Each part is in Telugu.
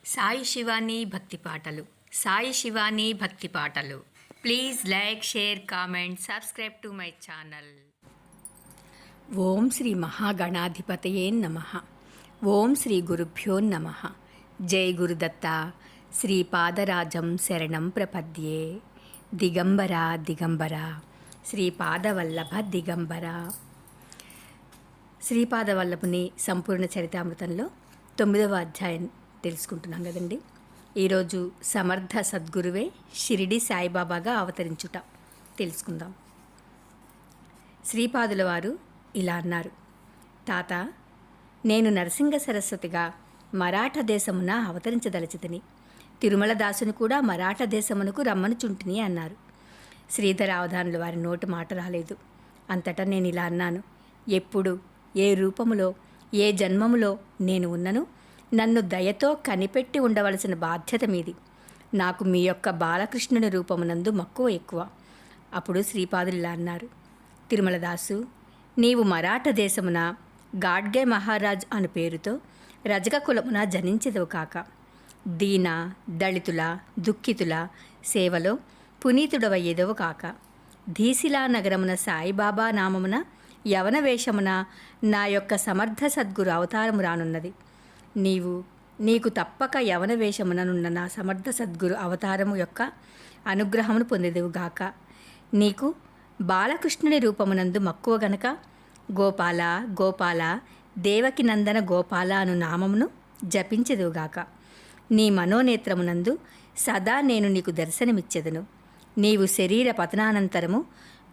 సాయి శివాని భక్తి పాటలు. సాయి శివాని భక్తి పాటలు. Please like, share, comment, subscribe to my channel. Om Shri మహాగణాధిపతయే నమః. ఓం శ్రీ గురుభ్యో నమః. జై గురుదత్త. శ్రీపాదరాజం శరణం ప్రపద్యే. దిగంబర దిగంబర శ్రీపాదవల్లభ దిగంబర. శ్రీపాదవల్లభుని సంపూర్ణ చరితామృతంలో 9వ అధ్యాయం తెలుసుకుంటున్నాం కదండి. ఈరోజు సమర్థ సద్గురువే షిరిడి సాయిబాబాగా అవతరించుట తెలుసుకుందాం. శ్రీపాదుల వారు ఇలా అన్నారు: తాత, నేను నరసింగ సరస్వతిగా మరాఠ దేశమున అవతరించదలచితిని. తిరుమల దాసుని కూడా మరాఠ దేశమునకు రమ్మనుచుంటిని అన్నారు. శ్రీధర అవధానుల వారి నోటి మాట రాలేదు. అంతటా నేను ఇలా అన్నాను: ఎప్పుడు, ఏ రూపములో, ఏ జన్మములో నేను ఉన్నను, నన్ను దయతో కనిపెట్టి ఉండవలసిన బాధ్యత మీది. నాకు మీ యొక్క బాలకృష్ణుని రూపమునందు మక్కువ ఎక్కువ. అప్పుడు శ్రీపాదులు ఇలా అన్నారు: తిరుమలదాసు, నీవు మరాఠ దేశమున గాడ్గే మహారాజ్ అను పేరుతో రజక కులమున జనించెదవు కాక, దీన దళితుల దుఃఖితుల సేవలో పునీతుడవయ్యేదవు కాక, ధీశిలా నగరమున సాయిబాబా నామమున యవన వేషమున నా యొక్క సమర్థ సద్గురు అవతారము రానున్నది. నీకు తప్పక యవన వేషముననున్న నా సమర్థ సద్గురు అవతారము యొక్క అనుగ్రహమును పొందేదువుగాక. నీకు బాలకృష్ణుని రూపమునందు మక్కువ గనక గోపాల గోపాల దేవకి నందన గోపాల అను నామమును జపించెదువుగాక. నీ మనోనేత్రమునందు సదా నేను నీకు దర్శనమిచ్చెదను. నీవు శరీర పతనానంతరము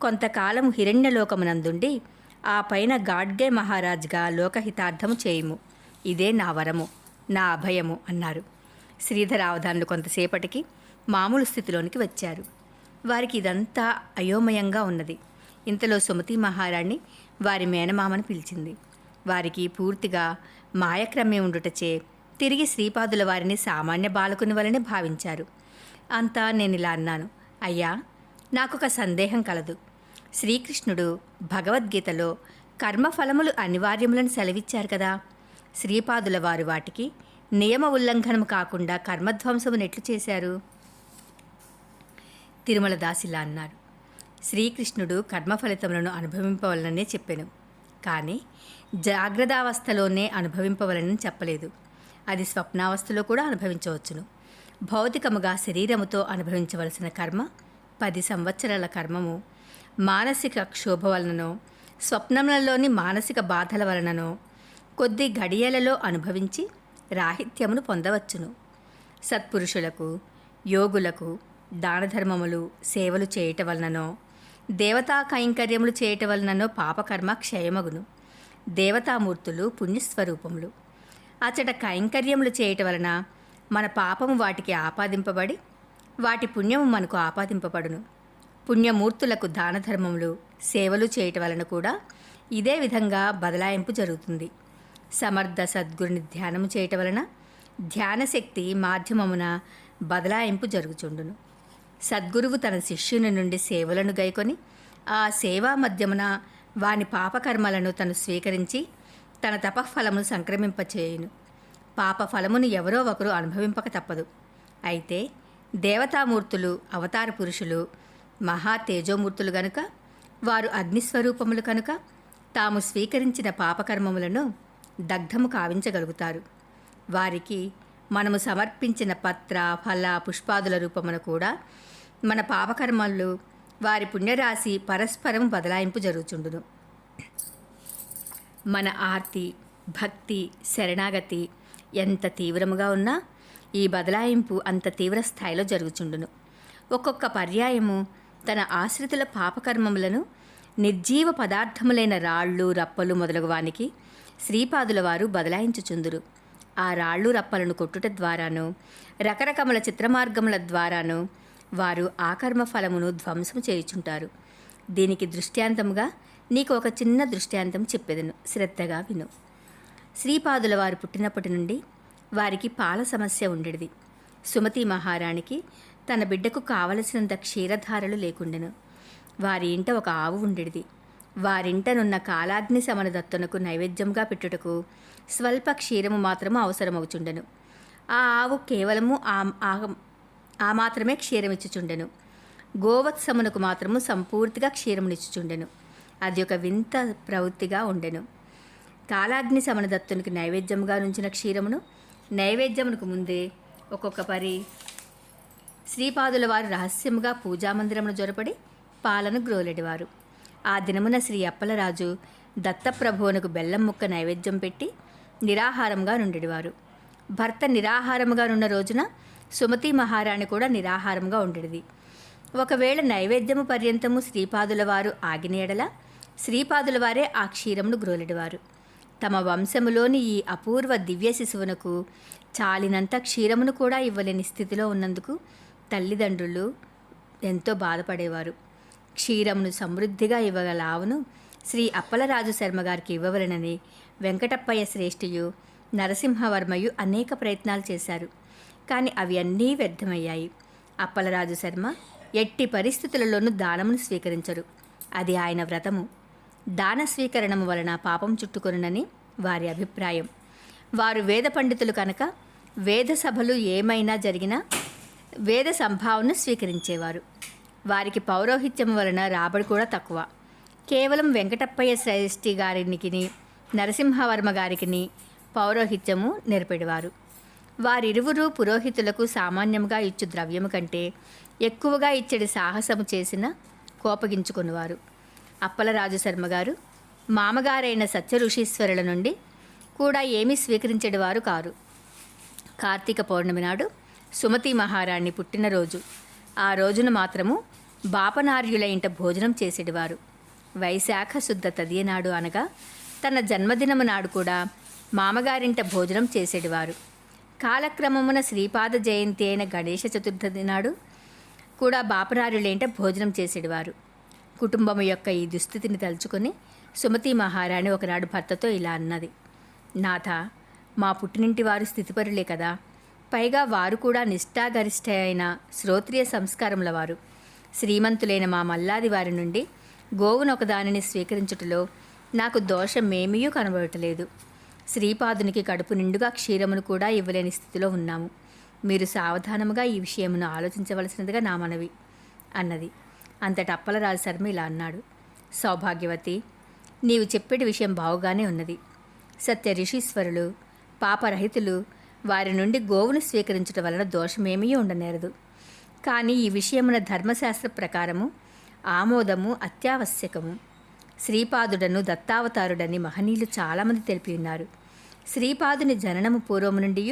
కొంతకాలము హిరణ్యలోకమునందుండి ఆ పైన గాడ్గే మహారాజ్గా లోకహితార్థము చేయుము. ఇదే నా వరము, నా అభయము అన్నారు. శ్రీధర అవధానులు కొంతసేపటికి మామూలు స్థితిలోనికి వచ్చారు. వారికి ఇదంతా అయోమయంగా ఉన్నది. ఇంతలో సుమతి మహారాణి వారి మేనమామను పిలిచింది. వారికి పూర్తిగా మాయక్రమే ఉండుటచే తిరిగి శ్రీపాదుల వారిని సామాన్య బాలకుని వలనే భావించారు. అంతా నేను ఇలా అన్నాను: అయ్యా, నాకొక సందేహం కలదు. శ్రీకృష్ణుడు భగవద్గీతలో కర్మఫలములు అనివార్యములను సెలవిచ్చారు కదా. శ్రీపాదుల వారు వాటికి నియమ ఉల్లంఘనము కాకుండా కర్మధ్వంసమును ఎట్లు చేశారు? తిరుమల దాసిలా అన్నారు: శ్రీకృష్ణుడు కర్మఫలితములను అనుభవింపవలననే చెప్పెను, కానీ జాగ్రత్తావస్థలోనే అనుభవింపవలనని చెప్పలేదు. అది స్వప్నావస్థలో కూడా అనుభవించవచ్చును. భౌతికముగా శరీరముతో అనుభవించవలసిన కర్మ 10 సంవత్సరాల కర్మము మానసిక క్షోభ వలననో స్వప్నములలోని మానసిక బాధల వలననో కొద్ది ఘడియలలో అనుభవించి రాహిత్యమును పొందవచ్చును. సత్పురుషులకు, యోగులకు దానధర్మములు, సేవలు చేయటం వలననో దేవతా కైంకర్యములు చేయటం వలననో పాపకర్మ క్షయమగును. దేవతామూర్తులు పుణ్యస్వరూపములు. అచట కైంకర్యములు చేయటం వలన మన పాపము వాటికి ఆపాదింపబడి వాటి పుణ్యము మనకు ఆపాదింపబడును. పుణ్యమూర్తులకు దానధర్మములు, సేవలు చేయటం వలన కూడా ఇదే విధంగా బదలాయింపు జరుగుతుంది. సమర్థ సద్గురుని ధ్యానము చేయటం వలన ధ్యానశక్తి మాధ్యమమున బదలాయింపు జరుగుచుండును. సద్గురువు తన శిష్యుని నుండి సేవలను గైకొని ఆ సేవా మధ్యమున వాని పాపకర్మలను తను స్వీకరించి తన తపఫలమును సంక్రమింపచేయును. పాపఫలమును ఎవరో ఒకరు అనుభవింపక తప్పదు. అయితే దేవతామూర్తులు, అవతార పురుషులు, మహా తేజోమూర్తులు గనుక, వారు అగ్నిస్వరూపములు కనుక తాము స్వీకరించిన పాపకర్మములను దగ్ధము కావించగలుగుతారు. వారికి మనము సమర్పించిన పత్ర, ఫల, పుష్పాదుల రూపమున కూడా మన పాపకర్మలు వారి పుణ్యరాశి పరస్పరం బదలాయింపు జరుగుచుండును. మన ఆర్తి, భక్తి, శరణాగతి ఎంత తీవ్రముగా ఉన్నా ఈ బదలాయింపు అంత తీవ్ర స్థాయిలో జరుగుచుండును. ఒక్కొక్క పర్యాయము తన ఆశ్రితుల పాపకర్మములను నిర్జీవ పదార్థములైన రాళ్ళు, రప్పలు మొదలగు వానికి శ్రీపాదుల వారు బదలాయించుచుందురు. ఆ రాళ్ళు రప్పలను కొట్టుట ద్వారాను, రకరకముల చిత్రమార్గముల ద్వారాను వారు ఆ కర్మఫలమును ధ్వంసము చేయుచుంటారు. దీనికి దృష్టాంతముగా నీకు ఒక చిన్న దృష్టాంతం చెప్పెదను, శ్రద్ధగా విను. శ్రీపాదుల వారు పుట్టినప్పటి నుండి వారికి పాల సమస్య ఉండేది. సుమతి మహారాణికి తన బిడ్డకు కావలసినంత క్షీరధారలు లేకుండెను. వారి ఇంట ఒక ఆవు ఉండేది. వారింటనున్న కాలాగ్ని సమన దత్తునకు నైవేద్యంగా పెట్టుటకు స్వల్ప క్షీరము మాత్రము అవసరమవుచుండెను. ఆ ఆవు కేవలము ఆ మాత్రమే క్షీరమిచ్చుచుండెను. గోవత్సమునకు మాత్రము సంపూర్తిగా క్షీరమునిచ్చుచుండెను. అది ఒక వింత ప్రవృత్తిగా ఉండెను. కాలాగ్ని సమనదత్తునికి నైవేద్యముగా నుంచిన క్షీరమును నైవేద్యమునకు ముందే ఒక్కొక్క పరి శ్రీపాదుల వారు రహస్యముగా పూజామందిరమును జొరపడి పాలను గ్రోలెడివారు. ఆ దినమున శ్రీ అప్పలరాజు దత్తప్రభువునకు బెల్లం ముక్క నైవేద్యం పెట్టి నిరాహారంగా నుండెడివారు. భర్త నిరాహారముగా నున్న రోజున సుమతి మహారాణి కూడా నిరాహారంగా ఉండేది. ఒకవేళ నైవేద్యము పర్యంతము శ్రీపాదుల వారు ఆగిన ఎడల శ్రీపాదుల వారే ఆ క్షీరమును గ్రోలెడివారు. తమ వంశములోని ఈ అపూర్వ దివ్య శిశువునకు చాలినంత క్షీరమును కూడా ఇవ్వలేని స్థితిలో ఉన్నందుకు తల్లిదండ్రులు ఎంతో బాధపడేవారు. క్షీరమును సమృద్ధిగా ఇవ్వగల ఆవును శ్రీ అప్పలరాజు శర్మ గారికి ఇవ్వవలెనని వెంకటప్పయ్య శ్రేష్ఠియు నరసింహవర్మయు అనేక ప్రయత్నాలు చేశారు. కానీ అవి అన్నీ వ్యర్థమయ్యాయి. అప్పలరాజు శర్మ ఎట్టి పరిస్థితులలోనూ దానమును స్వీకరించరు. అది ఆయన వ్రతము. దాన స్వీకరణము వలన పాపం చుట్టుకొనునని వారి అభిప్రాయం. వారు వేద పండితులు కనుక వేద సభలు ఏమైనా జరిగినా వేద సంభావనను స్వీకరించేవారు. వారికి పౌరోహిత్యము వలన రాబడి కూడా తక్కువ. కేవలం వెంకటప్పయ్య శ్రేష్ఠి గారికి నరసింహవర్మ గారికి పౌరోహిత్యము నేర్పెడివారు. వారిరువురు పురోహితులకు సామాన్యంగా ఇచ్చు ద్రవ్యము కంటే ఎక్కువగా ఇచ్చడి సాహసము చేసిన కోపగించుకునేవారు. అప్పలరాజు శర్మ గారు మామగారైన సత్యఋషీశ్వరుల నుండి కూడా ఏమీ స్వీకరించేవారు కారు. కార్తీక పౌర్ణమి నాడు సుమతి మహారాణి పుట్టినరోజు. ఆ రోజున మాత్రము బాపనార్యుల ఇంట భోజనం చేసేటివారు. వైశాఖ శుద్ధ తదియనాడు అనగా తన జన్మదినము నాడు కూడా మామగారింట భోజనం చేసేటివారు. కాలక్రమమున శ్రీపాద జయంతి అయిన గణేష చతుర్థి నాడు కూడా బాపనార్యులేంట భోజనం చేసేటివారు. కుటుంబం యొక్క ఈ దుస్థితిని తలుచుకొని సుమతి మహారాణి ఒకనాడు భర్తతో ఇలా అన్నది: నాథ, మా పుట్టినింటి వారు స్థితిపరులే కదా, పైగా వారు కూడా నిష్ఠాగరిష్ఠ అయిన శ్రోత్రియ సంస్కారముల వారు. శ్రీమంతులైన మా మల్లాది వారి నుండి గోవునొకదానిని స్వీకరించుటలో నాకు దోషమేమీ కనబడటలేదు. శ్రీపాదునికి కడుపు నిండుగా క్షీరమును కూడా ఇవ్వలేని స్థితిలో ఉన్నాము. మీరు సావధానముగా ఈ విషయమును ఆలోచించవలసినదిగా నా మనవి అన్నది. అంతట అప్పలరాజు శర్మ ఇలా అన్నాడు: సౌభాగ్యవతి, నీవు చెప్పేటి విషయం బావుగానే ఉన్నది. సత్య ఋషీశ్వరులు పాపరహితులు, వారి నుండి గోవును స్వీకరించడం వలన దోషమేమీ ఉండనేరదు. కానీ ఈ విషయమున ధర్మశాస్త్ర ప్రకారము ఆమోదము అత్యావశ్యకము. శ్రీపాదుడను దత్తావతారుడని మహనీయులు చాలామంది తెలిపి ఉన్నారు. శ్రీపాదుని జననము పూర్వము నుండి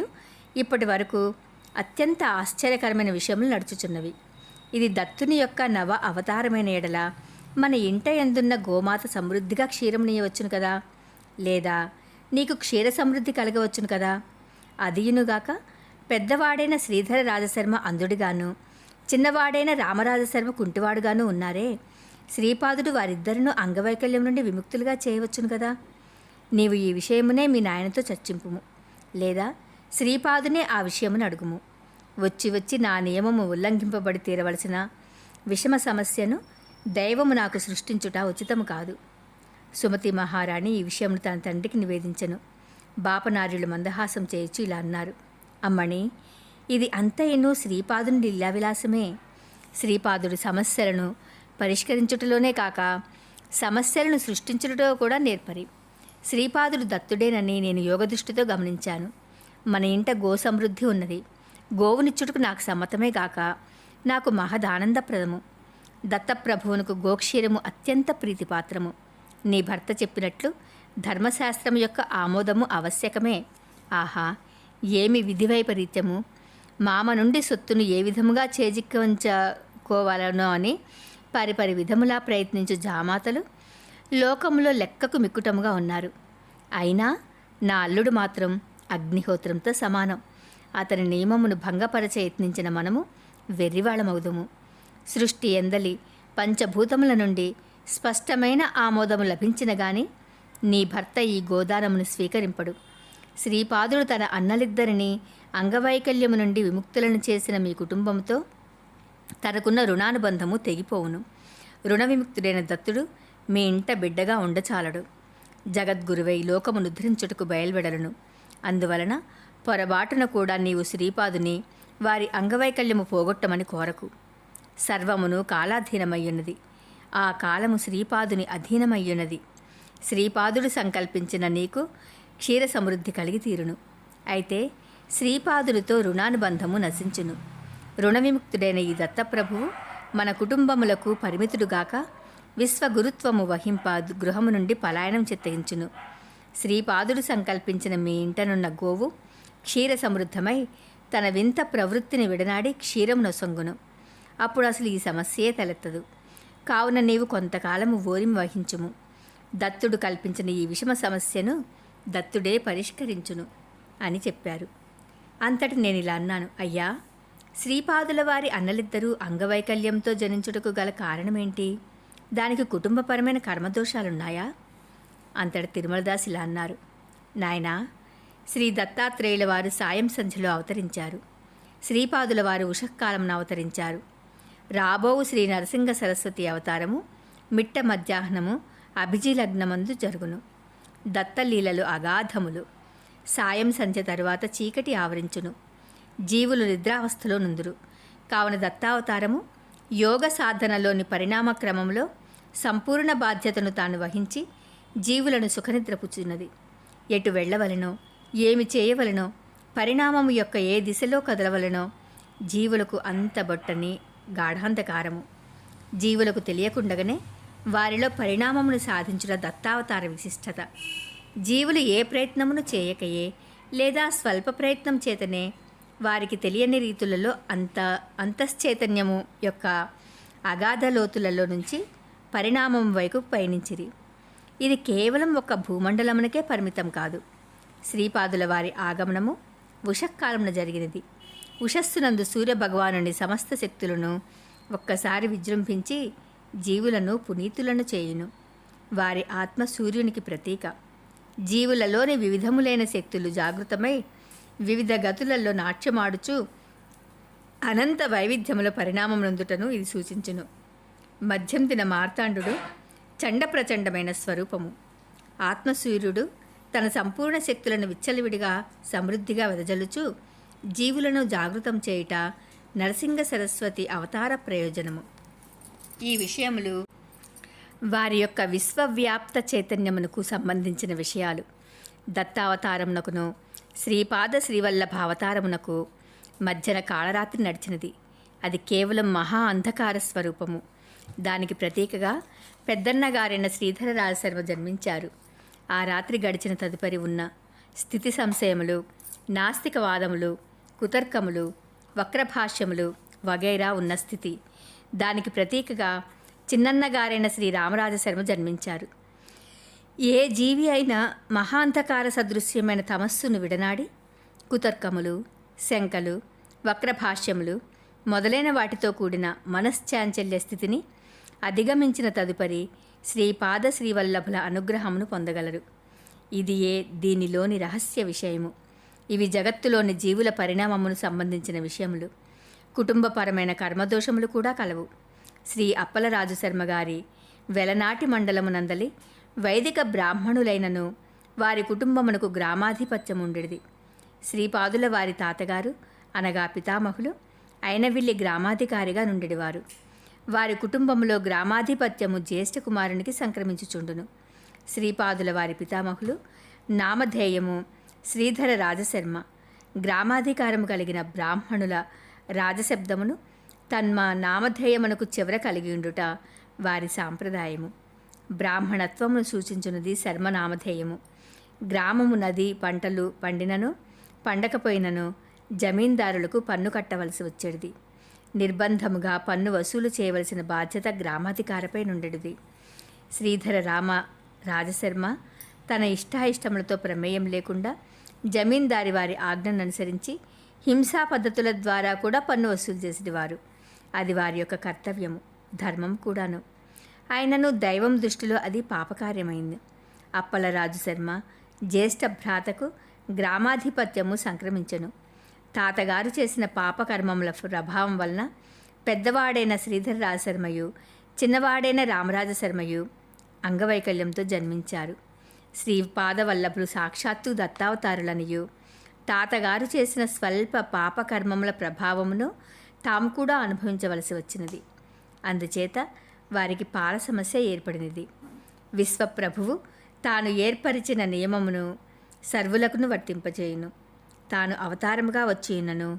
ఇప్పటి వరకు అత్యంత ఆశ్చర్యకరమైన విషయములు నడుచుచున్నవి. ఇది దత్తుని యొక్క నవ అవతారమైన ఎడల మన ఇంట ఎందున్న గోమాత సమృద్ధిగా క్షీరమునియవచ్చును కదా, లేదా నీకు క్షీర సమృద్ధి కలగవచ్చును కదా. అదియునుగాక పెద్దవాడైన శ్రీధర రాజశర్మ అంధుడిగాను, చిన్నవాడైన రామరాజశర్మ కుంటివాడుగాను ఉన్నారే. శ్రీపాదుడు వారిద్దరినూ అంగవైకల్యం నుండి విముక్తులుగా చేయవచ్చును కదా. నీవు ఈ విషయమునే మీ నాయనతో చర్చింపుము, లేదా శ్రీపాదునే ఆ విషయమును అడుగుము. వచ్చి వచ్చి నా నియమము ఉల్లంఘింపబడి తీరవలసిన విషమ సమస్యను దైవము నాకు సృష్టించుట ఉచితము కాదు. సుమతి మహారాణి ఈ విషయమును తన తండ్రికి నివేదించెను. బాపనార్యులు మందహాసం చేయొచ్చు ఇలా అన్నారు: అమ్మణి, ఇది అంతైను శ్రీపాదుని లీలావిలాసమే. శ్రీపాదుడు సమస్యలను పరిష్కరించుటలోనే కాక సమస్యలను సృష్టించుటలో కూడా నేర్పరి. శ్రీపాదుడు దత్తుడేనని నేను యోగదృష్టితో గమనించాను. మన ఇంట గో సమృద్ధి ఉన్నది. గోవునిచ్చుటకు నాకు సమ్మతమే గాక నాకు మహదానందప్రదము. దత్తప్రభువునకు గోక్షీరము అత్యంత ప్రీతిపాత్రము. నీ భర్త చెప్పినట్లు ధర్మశాస్త్రం యొక్క ఆమోదము ఆవశ్యకమే. ఆహా, ఏమి విధి వైపరీత్యము! మామ నుండి సొత్తును ఏ విధముగా చేజిక్కించుకోవాలనో అని పరిపరి విధములా ప్రయత్నించు జామాతలు లోకములో లెక్కకు మిక్కుటముగా ఉన్నారు. అయినా నా అల్లుడు మాత్రం అగ్నిహోత్రంతో సమానం. అతని నియమమును భంగపరచ యత్నించిన మనము వెర్రివాళమవుదుము. సృష్టి ఎందలి పంచభూతముల నుండి స్పష్టమైన ఆమోదము లభించిన గాని నీ భర్త ఈ గోదానమును స్వీకరింపడు. శ్రీపాదుడు తన అన్నలిద్దరినీ అంగవైకల్యము నుండి విముక్తులను చేసిన మీ కుటుంబంతో తనకున్న రుణానుబంధము తెగిపోవును. రుణ విముక్తుడైన దత్తుడు మీ ఇంట బిడ్డగా ఉండచాలడు. జగద్గురువై లోకమును ఉద్ధరించుటకు బయలువెడలను. అందువలన పొరబాటున కూడా నీవు శ్రీపాదుని వారి అంగవైకల్యము పోగొట్టమని కోరకు. సర్వమును కాలాధీనమయ్యున్నది. ఆ కాలము శ్రీపాదుని అధీనమయ్యున్నది. శ్రీపాదుడు సంకల్పించిన నీకు క్షీర సమృద్ధి కలిగి తీరును. అయితే శ్రీపాదుడితో రుణానుబంధము నశించును. రుణ విముక్తుడైన ఈ దత్తప్రభువు మన కుటుంబములకు పరిమితుడుగాక విశ్వగురుత్వము వహింప గృహము నుండి పలాయనం చిత్తగించును. శ్రీపాదుడు సంకల్పించిన మీ ఇంటనున్న గోవు క్షీర సమృద్ధమై తన వింత ప్రవృత్తిని విడనాడి క్షీరం నొసంగును. అప్పుడు అసలు ఈ సమస్యే తలెత్తదు. కావున నీవు కొంతకాలము ఓరిమి వహించుము. దత్తుడు కల్పించిన ఈ విషమ సమస్యను దత్తుడే పరిష్కరించును అని చెప్పారు. అంతటి నేను ఇలా అన్నాను, అయ్యా, శ్రీపాదుల వారి అన్నలిద్దరూ అంగవైకల్యంతో జనించుటకు గల కారణమేంటి? దానికి కుటుంబపరమైన కర్మదోషాలున్నాయా? అంతటి తిరుమలదాస్ ఇలా అన్నారు, నాయనా, శ్రీ దత్తాత్రేయుల వారు సాయం సంధ్యలో అవతరించారు. శ్రీపాదుల వారు ఉషఃకాలంను అవతరించారు. రాబోవు శ్రీ నరసింహ సరస్వతి అవతారము మిట్ట మధ్యాహ్నము అభిజిలగ్నమందు జరుగును. దత్తలీలలు అగాధములు. సాయం సంధ్య తరువాత చీకటి ఆవరించును. జీవులు నిద్రావస్థలో నుందురు. కావున దత్తావతారము యోగ సాధనలోని పరిణామ క్రమంలో సంపూర్ణ బాధ్యతను తాను వహించి జీవులను సుఖనిద్రపుచ్చున్నది. ఎటు వెళ్ళవలనో, ఏమి చేయవలనో, పరిణామము యొక్క ఏ దిశలో కదలవలనో జీవులకు అంతబొట్టని గాఢాంధకారము. జీవులకు తెలియకుండగానే వారిలో పరిణామమును సాధించుట దత్తావతార విశిష్టత. జీవులు ఏ ప్రయత్నమును చేయకయే లేదా స్వల్ప ప్రయత్నం చేతనే వారికి తెలియని రీతులలో అంతశ్చైతన్యము యొక్క అగాధ లోతులలో నుంచి పరిణామం వైపు పయనించిరి. ఇది కేవలం ఒక భూమండలమునకే పరిమితం కాదు. శ్రీపాదుల వారి ఆగమనము ఉషఃకాలమున జరిగినది. ఉషస్సునందు సూర్యభగవానుని సమస్త శక్తులను ఒక్కసారి విజృంభించి జీవులను పునీతులను చేయును. వారి ఆత్మ సూర్యునికి ప్రతీక. జీవులలోని వివిధములైన శక్తులు జాగృతమై వివిధ గతులలో నాట్యమాడుచు అనంత వైవిధ్యముల పరిణామం నొందుటను ఇది సూచించును. మధ్యం దిన మార్తాండు చండప్రచండమైన స్వరూపము. ఆత్మసూర్యుడు తన సంపూర్ణ శక్తులను విచ్చలవిడిగా సమృద్ధిగా వెదజల్లుచు జీవులను జాగృతం చేయుట నరసింహ సరస్వతి అవతార ప్రయోజనము. ఈ విషయములు వారి యొక్క విశ్వవ్యాప్త చైతన్యమునకు సంబంధించిన విషయాలు. దత్తావతారమునకును శ్రీపాద శ్రీవల్లభ అవతారమునకు మధ్యన కాళరాత్రి నడిచినది. అది కేవలం మహా అంధకార స్వరూపము. దానికి ప్రతీకగా పెద్దన్నగారైన శ్రీధర రాజశర్మ జన్మించారు. ఆ రాత్రి గడిచిన తదుపరి ఉన్న స్థితి సంశయములు, నాస్తికవాదములు, కుతర్కములు, వక్రభాష్యములు వగైరా ఉన్న స్థితి. దానికి ప్రతీకగా చిన్నన్నగారైన శ్రీ రామరాజశర్మ జన్మించారు. ఏ జీవి అయినా మహాంధకార సదృశ్యమైన తమస్సును విడనాడి కుతర్కములు, శంకలు, వక్రభాష్యములు మొదలైన వాటితో కూడిన మనశ్చాంచల్య స్థితిని అధిగమించిన తదుపరి శ్రీపాద శ్రీవల్లభుల అనుగ్రహమును పొందగలరు. ఇది దీనిలోని రహస్య విషయము. ఇవి జగత్తులోని జీవుల పరిణామమును సంబంధించిన విషయములు. కుటుంబపరమైన కర్మదోషములు కూడా కలవు. శ్రీ అప్పలరాజు శర్మ గారి వెలనాటి మండలమునందలి వైదిక బ్రాహ్మణులైనను వారి కుటుంబమునకు గ్రామాధిపత్యముండెడిది. శ్రీపాదుల వారి తాతగారు అనగా పితామహులు అయినవిల్లి గ్రామాధికారిగా నుండెడివారు. వారి కుటుంబంలో గ్రామాధిపత్యము జ్యేష్ఠ కుమారునికి సంక్రమించుచుండును. శ్రీపాదుల వారి పితామహులు నామధేయము శ్రీధర రాజశర్మ. గ్రామాధికారము కలిగిన బ్రాహ్మణుల రాజశబ్దమును తన్మ నామధేయమునకు చివర కలిగి ఉండుట వారి సాంప్రదాయము. బ్రాహ్మణత్వమును సూచించున్నది శర్మనామధేయము. గ్రామము నది పంటలు పండినను పండకపోయినను జమీందారులకు పన్ను కట్టవలసి వచ్చేది. నిర్బంధముగా పన్ను వసూలు చేయవలసిన బాధ్యత గ్రామాధికారపై నుండెడిది. శ్రీధర రాజశర్మ తన ఇష్టాయిష్టములతో ప్రమేయం లేకుండా జమీందారి వారి ఆజ్ఞను అనుసరించి హింసా పద్ధతుల ద్వారా కూడా పన్ను వసూలు చేసేవారు. అది వారి యొక్క కర్తవ్యము, ధర్మం కూడాను. ఆయనను దైవం దృష్టిలో అది పాపకార్యమైంది. అప్పలరాజు శర్మ జ్యేష్ఠ భ్రాతకు గ్రామాధిపత్యము సంక్రమించెను. తాతగారు చేసిన పాపకర్మముల ప్రభావం వలన పెద్దవాడైన శ్రీధర రాజశర్మయు చిన్నవాడైన రామరాజశర్మయు అంగవైకల్యంతో జన్మించారు. శ్రీపాదవల్లభులు సాక్షాత్తు దత్తావతారులనియు తాతగారు చేసిన స్వల్ప పాపకర్మముల ప్రభావమును తాము కూడా అనుభవించవలసి వచ్చినది. అందుచేత వారికి పాల సమస్య ఏర్పడినది. విశ్వప్రభువు తాను ఏర్పరిచిన నియమమును సర్వులకును వర్తింపజేయును. తాను అవతారముగా వచ్చినను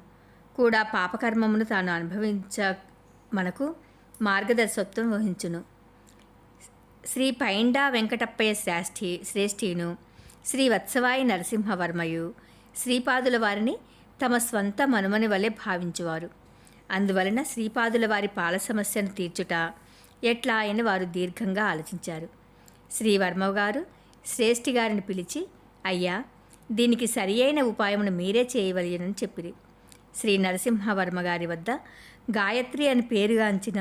కూడా పాపకర్మమును తాను అనుభవించ మనకు మార్గదర్శకత్వం వహించును. శ్రీ పైండా వెంకటప్పయ్య శ్రేష్ఠీను, శ్రీ వత్సవాయి నరసింహవర్మయు శ్రీపాదుల వారిని తమ స్వంత మనుమని వలె భావించువారు. అందువలన శ్రీపాదుల వారి పాల సమస్యను తీర్చుట ఎట్లా అని వారు దీర్ఘంగా ఆలోచించారు. శ్రీవర్మ గారు శ్రేష్ఠి గారిని పిలిచి, అయ్యా, దీనికి సరి అయిన ఉపాయమును మీరే చేయవలెనని చెప్పిరి. శ్రీ నరసింహవర్మ గారి వద్ద గాయత్రి అని పేరుగాంచిన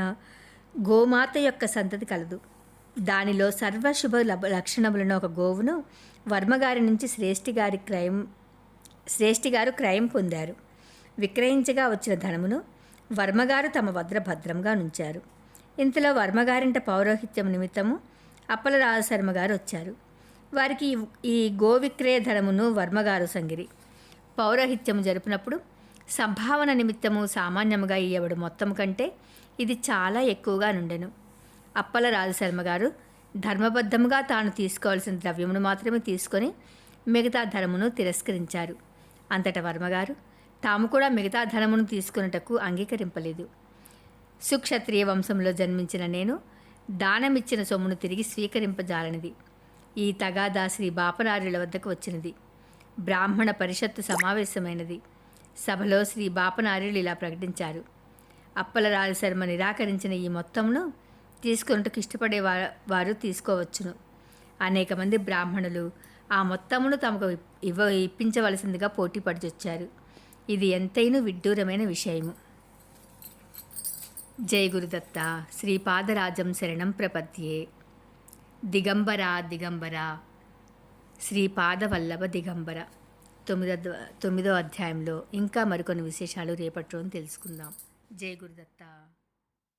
గోమాత యొక్క సంతతి కలదు. దానిలో సర్వశుభ లక్షణములను ఒక గోవును వర్మగారి నుంచి శ్రేష్ఠి గారు క్రయం పొందారు. విక్రయించగా వచ్చిన ధనమును వర్మగారు తమ వద్ద భద్రంగా నుంచారు. ఇంతలో వర్మగారింట పౌరోహిత్యం నిమిత్తము అప్పల రాజశర్మ గారు వచ్చారు. వారికి ఈ గోవిక్రయ ధనమును వర్మగారు సంగిరి. పౌరోహిత్యము జరుపునప్పుడు సంభావన నిమిత్తము సామాన్యముగా ఇయ్యబడు మొత్తం కంటే ఇది చాలా ఎక్కువగా నుండెను. అప్పల రాజశర్మ గారు ధర్మబద్ధముగా తాను తీసుకోవాల్సిన ద్రవ్యమును మాత్రమే తీసుకొని మిగతా ధనమును తిరస్కరించారు. అంతటా వర్మగారు తాము కూడా మిగతా ధనమును తీసుకున్నటకు అంగీకరింపలేదు. సుక్షత్రియ వంశంలో జన్మించిన నేను దానమిచ్చిన సొమ్మును తిరిగి స్వీకరింపజాలనిది. ఈ తగాదా శ్రీ బాపనార్యుల వద్దకు వచ్చినది. బ్రాహ్మణ పరిషత్తు సమావేశమైనది. సభలో శ్రీ బాపనార్యులు ఇలా ప్రకటించారు: అప్పల రాజశర్మ నిరాకరించిన ఈ మొత్తమును తీసుకున్నట్టుకు ఇష్టపడే వారు తీసుకోవచ్చును. అనేక మంది బ్రాహ్మణులు ఆ మొత్తమును తమకు ఇప్పించవలసిందిగా పోటీ పడిచొచ్చారు. ఇది ఎంతైనా విడ్డూరమైన విషయము. జై గురుదత్త. శ్రీపాదరాజం శరణం ప్రపద్యే. దిగంబర దిగంబర శ్రీపాదవల్లభ దిగంబర. 9వ అధ్యాయంలో ఇంకా మరికొన్ని విశేషాలు రేపటి రోజున తెలుసుకుందాం. జై గురుదత్త.